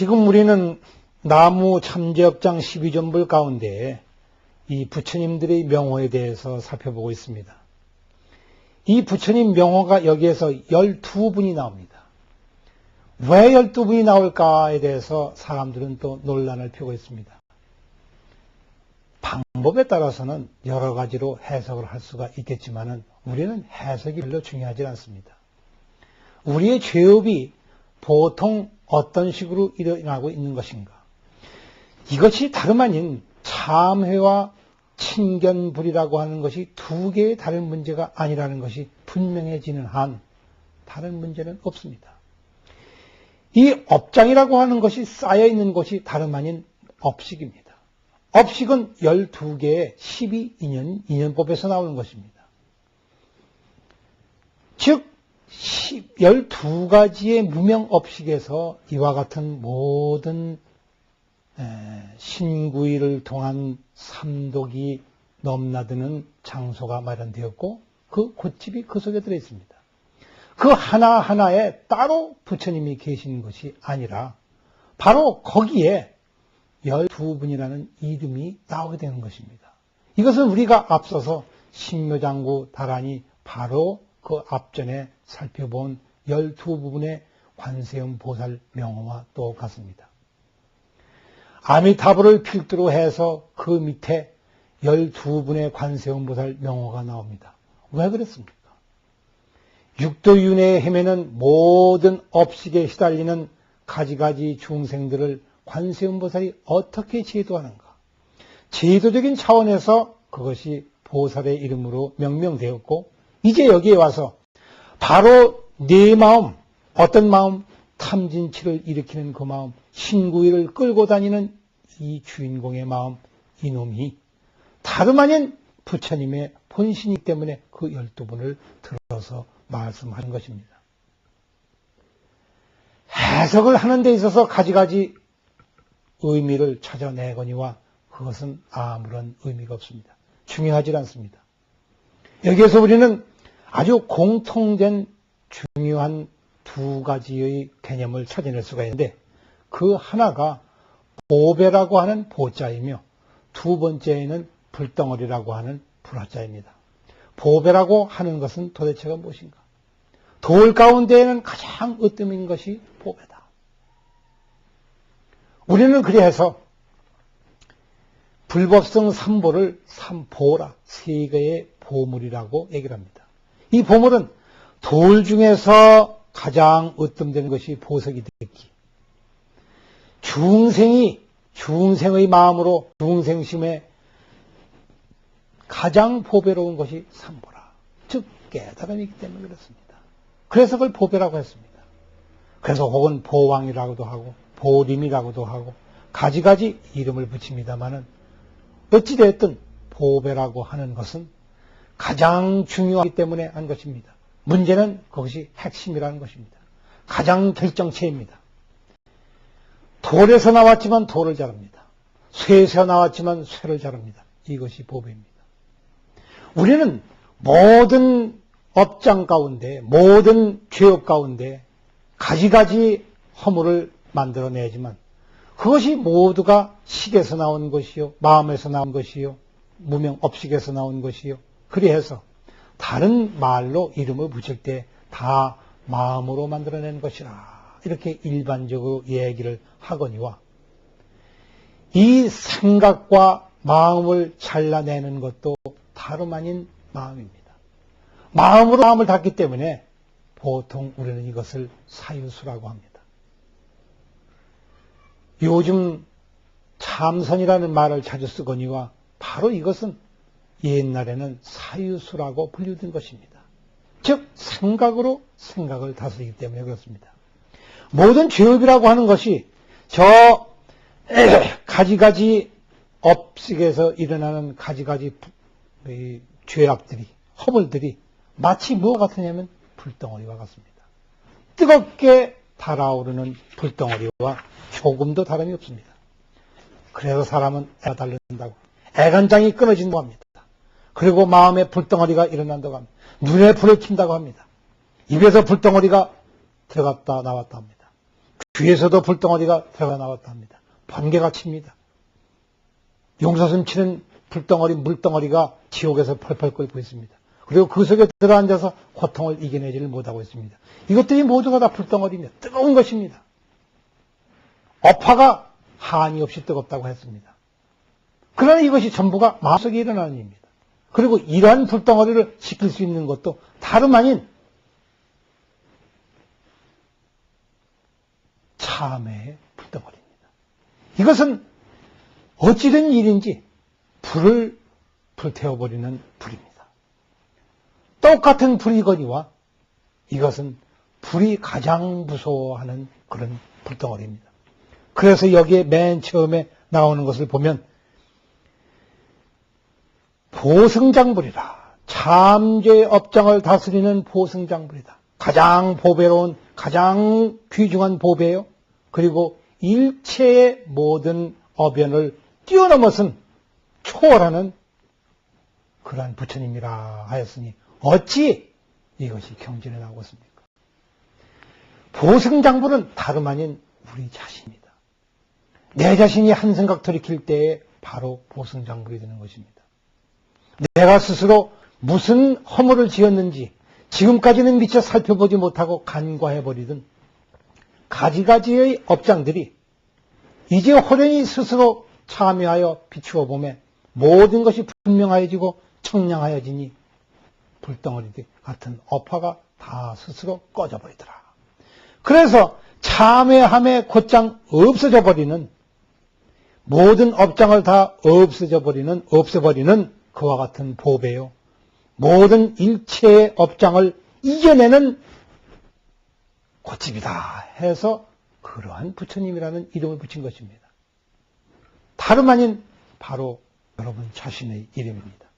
지금 우리는 나무 참제업장 12전불 가운데 이 부처님들의 명호에 대해서 살펴보고 있습니다. 이 부처님 명호가 여기에서 12분이 나옵니다. 왜 12분이 나올까에 대해서 사람들은 또 논란을 펴고 있습니다. 방법에 따라서는 여러 가지로 해석을 할 수가 있겠지만 우리는 해석이 별로 중요하지 않습니다. 우리의 죄업이 보통 어떤 식으로 일어나고 있는 것인가? 이것이 다름 아닌 참회와 친견불이라고 하는 것이 두 개의 다른 문제가 아니라는 것이 분명해지는 한 다른 문제는 없습니다. 이 업장이라고 하는 것이 쌓여있는 것이 다름 아닌 업식입니다. 업식은 12개의 12인연법에서 나오는 것입니다. 즉 12가지의 무명업식에서 이와 같은 모든 신구의를 통한 삼독이 넘나드는 장소가 마련되었고 그 곶집이 그 속에 들어있습니다. 그 하나하나에 따로 부처님이 계신 것이 아니라 바로 거기에 12분이라는 이름이 나오게 되는 것입니다. 이것은 우리가 앞서서 신묘장구 다란이 바로 그 앞전에 살펴본 12부분의 관세음 보살 명호와 똑같습니다. 아미타불을 필두로 해서 그 밑에 12분의 관세음 보살 명호가 나옵니다. 왜 그랬습니까? 육도윤회에 헤매는 모든 업식에 시달리는 가지가지 중생들을 관세음 보살이 어떻게 제도하는가? 제도적인 차원에서 그것이 보살의 이름으로 명명되었고 이제 여기에 와서 바로 내 마음, 어떤 마음? 탐진치를 일으키는 그 마음, 신구의를 끌고 다니는 이 주인공의 마음, 이놈이 다름 아닌 부처님의 본신이기 때문에 그 12분을 들어서 말씀하는 것입니다. 해석을 하는 데 있어서 가지가지 의미를 찾아내거니와 그것은 아무런 의미가 없습니다. 중요하지 않습니다. 여기에서 우리는 아주 공통된 중요한 두 가지의 개념을 찾아낼 수가 있는데 그 하나가 보배라고 하는 보자이며 두 번째에는 불덩어리라고 하는 불화자입니다. 보배라고 하는 것은 도대체가 무엇인가? 돌 가운데에는 가장 으뜸인 것이 보배다. 우리는 그래서 불법성 삼보를 삼보라, 세 개의 보물이라고 얘기를 합니다. 이 보물은 돌 중에서 가장 으뜸된 것이 보석이 되기. 중생의 마음으로 중생심에 가장 보배로운 것이 삼보라. 즉 깨달음이기 때문에 그렇습니다. 그래서 그걸 보배라고 했습니다. 그래서 혹은 보왕이라고도 하고 보림이라고도 하고 가지가지 이름을 붙입니다마는 어찌되었든 보배라고 하는 것은 가장 중요하기 때문에 한 것입니다. 문제는 그것이 핵심이라는 것입니다. 가장 결정체입니다. 돌에서 나왔지만 돌을 자릅니다. 쇠에서 나왔지만 쇠를 자릅니다. 이것이 보배입니다. 우리는 모든 업장 가운데, 모든 죄업 가운데 가지가지 허물을 만들어내지만 그것이 모두가 식에서 나온 것이요, 마음에서 나온 것이요, 무명업식에서 나온 것이요. 그래서 다른 말로 이름을 붙일 때 다 마음으로 만들어낸 것이라 이렇게 일반적으로 얘기를 하거니와 이 생각과 마음을 잘라내는 것도 다름 아닌 마음입니다. 마음으로 마음을 닫기 때문에 보통 우리는 이것을 사유수라고 합니다. 요즘 참선이라는 말을 자주 쓰거니와 바로 이것은 옛날에는 사유수라고 불리던 것입니다. 즉 생각으로 생각을 다스리기 때문에 그렇습니다. 모든 죄업이라고 하는 것이 저 가지가지 업식에서 일어나는 가지가지 죄악들이, 허물들이 마치 무엇과 같으냐면 불덩어리와 같습니다. 뜨겁게 달아오르는 불덩어리와 조금도 다름이 없습니다. 그래서 사람은 애가 달른다고, 애간장이 끊어진다고 합니다. 그리고 마음에 불덩어리가 일어난다고 합니다. 눈에 불을 킨다고 합니다. 입에서 불덩어리가 들어갔다 나왔다 합니다. 귀에서도 불덩어리가 새가 나왔다 합니다. 번개가 칩니다. 용사슴 치는 불덩어리, 물덩어리가 지옥에서 펄펄 끓고 있습니다. 그리고 그 속에 들어앉아서 고통을 이겨내지를 못하고 있습니다. 이것들이 모두가 다 불덩어리입니다. 뜨거운 것입니다. 업화가 한이 없이 뜨겁다고 했습니다. 그러나 이것이 전부가 마음속에 일어나는 일입니다. 그리고 이러한 불덩어리를 식힐 수 있는 것도 다름 아닌 참회의 불덩어리입니다. 이것은 어찌된 일인지 불을 불태워버리는 불입니다. 똑같은 불이거니와 이것은 불이 가장 무서워하는 그런 불덩어리입니다. 그래서 여기에 맨 처음에 나오는 것을 보면 보승장불이라, 참죄의 업장을 다스리는 보승장불이다. 가장 보배로운, 가장 귀중한 보배요. 그리고 일체의 모든 어변을 뛰어넘어선 초월하는 그러한 부처님이라 하였으니 어찌 이것이 경전에 나오고 있습니까? 보승장불은 다름 아닌 우리 자신입니다. 내 자신이 한 생각 돌이킬 때에 바로 보승장불이 되는 것입니다. 내가 스스로 무슨 허물을 지었는지 지금까지는 미처 살펴보지 못하고 간과해버리던 가지가지의 업장들이 이제 호련히 스스로 참여하여 비추어 보매 모든 것이 분명하여지고 청량하여지니 불덩어리 같은 업화가 다 스스로 꺼져버리더라. 그래서 참회함에 곧장 없어져 버리는, 모든 업장을 다 없애버리는 그와 같은 보배요. 모든 일체의 업장을 이겨내는 고집이다 해서 그러한 부처님이라는 이름을 붙인 것입니다. 다름 아닌 바로 여러분 자신의 이름입니다.